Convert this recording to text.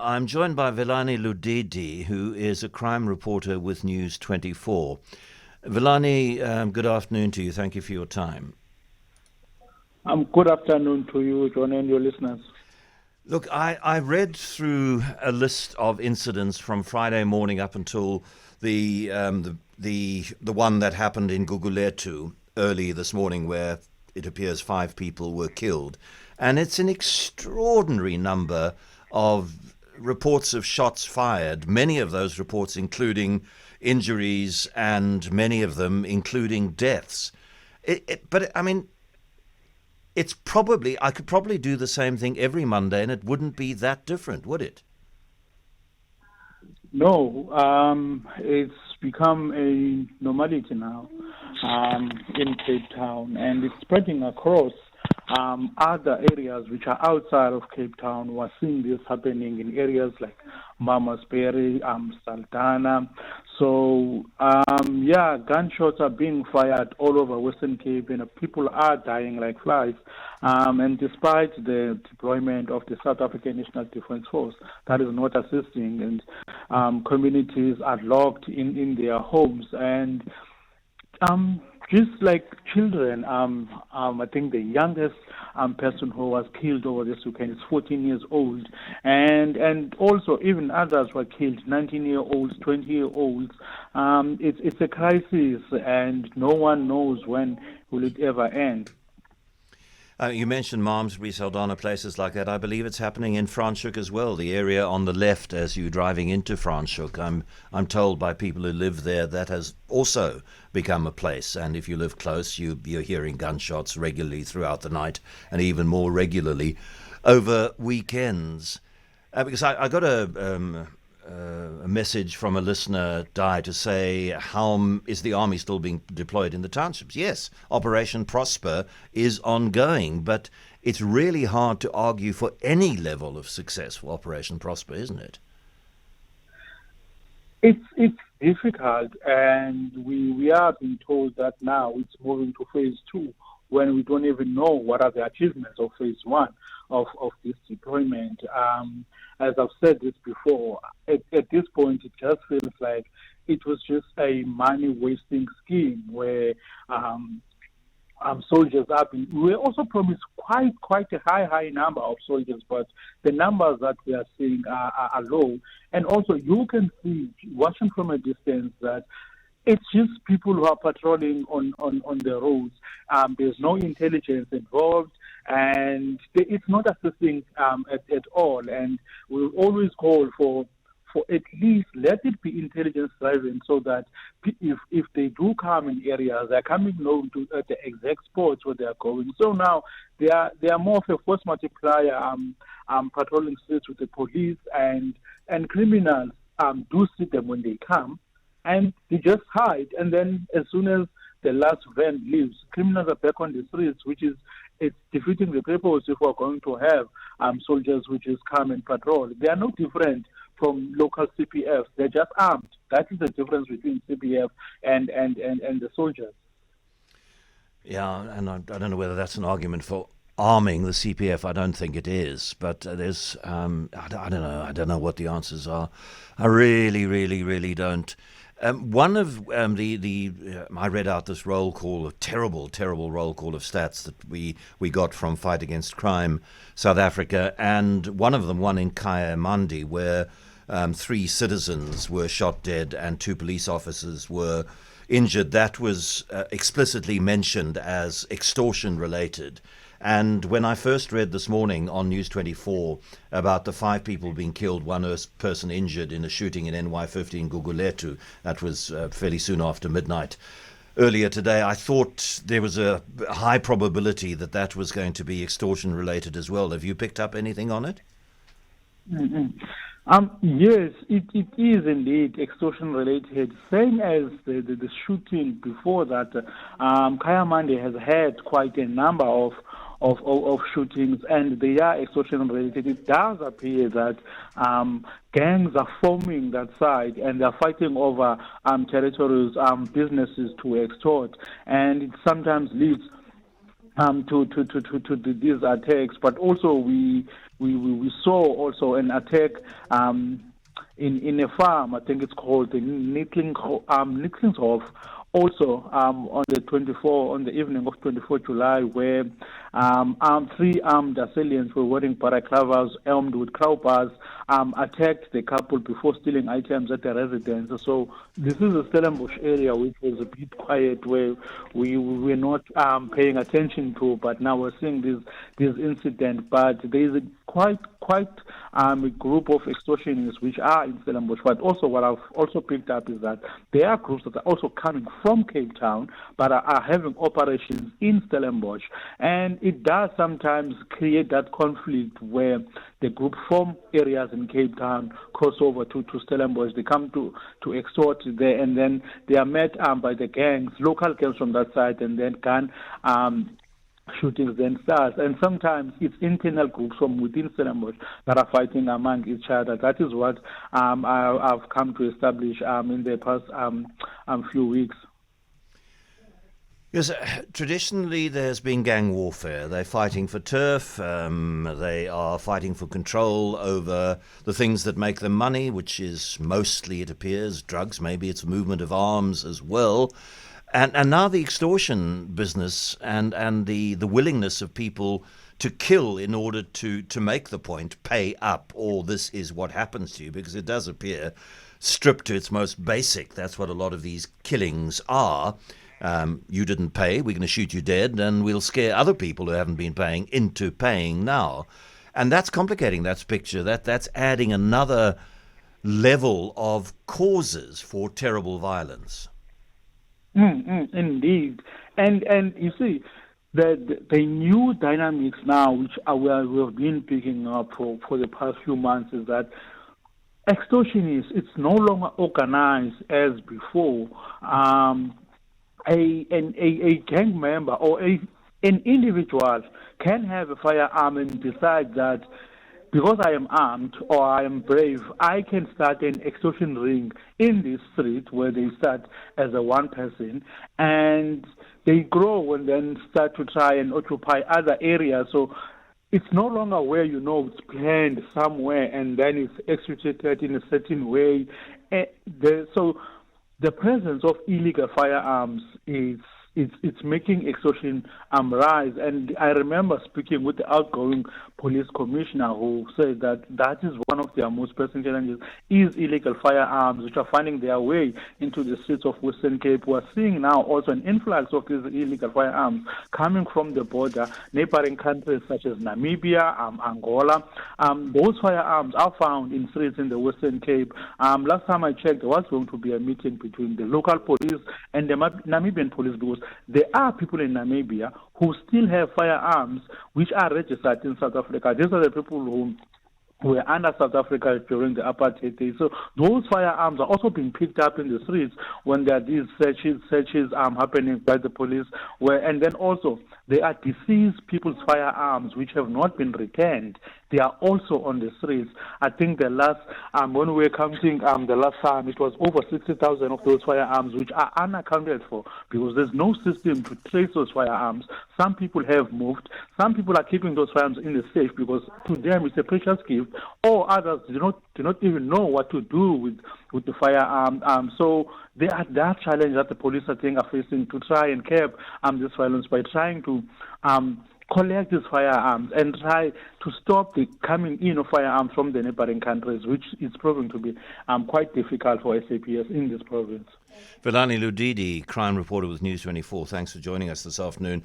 I'm joined by Velani Ludidi, who is a crime reporter with News 24. Velani, good afternoon to you. Thank you for your time. Good afternoon to you, John, and your listeners. Look, I read through a list of incidents from Friday morning up until the one that happened in Gugulethu early this morning, where it appears 5 people were killed. And it's an extraordinary number of reports of shots fired, many of those reports including injuries and many of them including deaths. It's probably, I could probably do the same thing every Monday and it wouldn't be that different, would it? No, it's become a normality now in Cape Town, and it's spreading across other areas which are outside of Cape Town. We're seeing this happening in areas like Mamasbury, Saldanha. So, gunshots are being fired all over Western Cape, and people are dying like flies. And despite the deployment of the South African National Defence Force, that is not assisting, and communities are locked in their homes. And just like children, I think the youngest person who was killed over this weekend is 14 years old, and also even others were killed, 19-year-olds, 20-year-olds. It's a crisis, and no one knows when will it ever end. You mentioned Malmesbury, Saldanha, places like that. I believe it's happening in Franschhoek as well, the area on the left as you're driving into Franschhoek. I'm told by people who live there that has also become a place. And if you live close, you're hearing gunshots regularly throughout the night and even more regularly over weekends. Because I got a message from a listener, Di, to say, how is the army still being deployed in the townships? Yes, Operation Prosper is ongoing, but it's really hard to argue for any level of success for Operation Prosper, isn't it? It's difficult, and we are being told that now it's moving to phase 2, when we don't even know what are the achievements of phase 1 of this deployment. As I've said this before, at this point it just feels like it was just a money-wasting scheme where soldiers are being... We were also promised quite a high number of soldiers, but the numbers that we are seeing are low. And also you can see, watching from a distance, that it's just people who are patrolling on the roads. There's no intelligence involved, and it's not assisting at all. And we'll always call for at least let it be intelligence driven, so that if they do come in areas, they're coming known to the exact spots where they are going. So now they are more of a force multiplier, patrolling streets with the police, and criminals do see them when they come, and they just hide. And then as soon as the last van leaves, criminals are back on the streets, it's defeating the purpose if we're going to have soldiers who just come and patrol. They are no different from local CPFs. They're just armed. That is the difference between CPF and the soldiers. Yeah, and I don't know whether that's an argument for arming the CPF. I don't think it is, but there's I don't know what the answers are. I really don't. One of I read out this roll call, a terrible roll call of stats that we got from Fight Against Crime South Africa, and one of them, one in Kayamandi, where 3 citizens were shot dead and 2 police officers were injured. That was explicitly mentioned as extortion related. And when I first read this morning on News 24 about the 5 people being killed, 1 person injured in a shooting in NY50 in Gugulethu, that was fairly soon after midnight earlier today, I thought there was a high probability that was going to be extortion related as well. Have you picked up anything on it? Mm-hmm. Yes, it is indeed extortion related. Same as the shooting before that. Kayamandi has had quite a number of shootings, and they are extortion related. It does appear that gangs are forming that side, and they're fighting over territories, businesses to extort, and it sometimes leads to these attacks. But also we we saw also an attack in a farm. I think it's called the Nicklingshof. Also, on the evening of 24 July, where three armed assailants were wearing balaclavas, armed with crowbars, attacked the couple before stealing items at their residence. So this is a Stellenbosch area which was a bit quiet, where we were not paying attention to, but now we're seeing this incident. But there is a quite a group of extortionists which are in Stellenbosch. But also what I've also picked up is that there are groups that are also coming from Cape Town but are having operations in Stellenbosch. And it does sometimes create that conflict where the group from areas in Cape Town cross over to Stellenbosch. They come to extort there, and then they are met by the gangs, local gangs from that side, and then gun shootings then starts. And sometimes it's internal groups from within Stellenbosch that are fighting among each other. That is what I've come to establish in the past few weeks. Yes, traditionally there's been gang warfare. They're fighting for turf, they are fighting for control over the things that make them money, which is mostly, it appears, drugs. Maybe it's movement of arms as well. And now the extortion business and the willingness of people to kill in order to make the point, pay up, or this is what happens to you, because it does appear stripped to its most basic. That's what a lot of these killings are. You didn't pay, we're going to shoot you dead, and we'll scare other people who haven't been paying into paying now. And that's complicating that picture. That's adding another level of causes for terrible violence. Indeed. And you see, the new dynamics now, which we have been picking up for the past few months, is that extortion it's no longer organized as before. A gang member or an individual can have a firearm and decide that because I am armed or I am brave, I can start an extortion ring in this street where they start as a one person and they grow and then start to try and occupy other areas. So it's no longer where it's planned somewhere and then it's executed in a certain way. So the presence of illegal firearms it's making extortion rise. And I remember speaking with the outgoing police commissioner who said that is one of their most pressing challenges is illegal firearms, which are finding their way into the streets of Western Cape. We're seeing now also an influx of these illegal firearms coming from the border, neighboring countries such as Namibia, Angola. Those firearms are found in streets in the Western Cape. Last time I checked, there was going to be a meeting between the local police and the Namibian police, because there are people in Namibia who still have firearms which are registered in South Africa. These are the people who were under South Africa during the apartheid days. So those firearms are also being picked up in the streets when there are these searches happening by the police. And then also there are deceased people's firearms which have not been returned. They are also on the streets. I think the last, when we were counting the last time, it was over 60,000 of those firearms which are unaccounted for because there's no system to trace those firearms. Some people have moved. Some people are keeping those firearms in the safe because to them it's a precious gift, or others do not even know what to do with the firearm. So there are that challenge that the police are facing to try and curb this violence by trying to collect these firearms and try to stop the coming in of firearms from the neighboring countries, which is proving to be quite difficult for SAPS in this province. Velani Ludidi, crime reporter with News 24. Thanks for joining us this afternoon.